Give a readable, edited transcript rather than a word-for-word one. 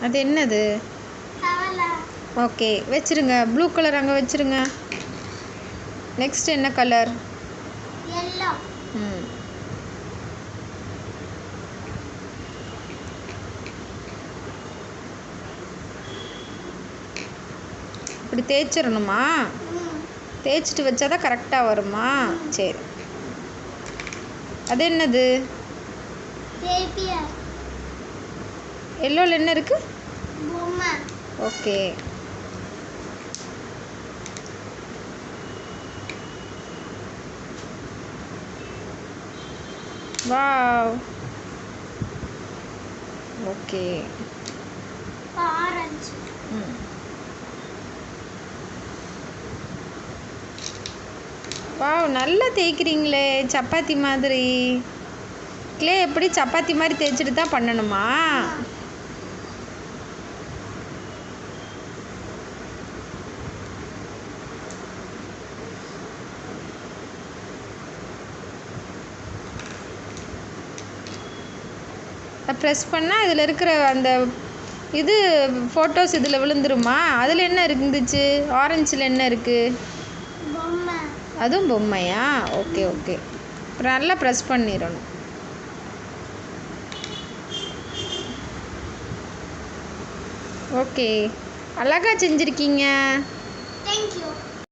அது என்னது? ஓகே, வச்சிருங்க. ப்ளூ கலர் அங்கே வச்சிருங்க. நெக்ஸ்ட் என்ன கலர்? yellow. இப்படி தேய்ச்சிடணுமா? தேய்ச்சிட்டு வச்சாதான் கரெக்டாக வருமா? சரி. அது என்னது? எல்லோவில் என்ன இருக்கு? Okay. Wow. Okay. Orange. Wow, நல்லா தேய்க்கிறீங்களே சப்பாத்தி மாதிரி. க்ளே எப்படி சப்பாத்தி மாதிரி தேய்ச்சிட்டு தான் பண்ணணுமா? ப்ரெஸ் பண்ணால் இதில் இருக்கிற அந்த இது ஃபோட்டோஸ் இதில் விழுந்துருமா? அதில் என்ன இருந்துச்சு? ஆரஞ்சில் என்ன இருக்குது? அதுவும் பொம்மையா? Okay okay. அப்புறம் நல்லா ப்ரெஸ் பண்ணிடணும். ஓகே, அழகாக செஞ்சுருக்கீங்க. தேங்க்யூ.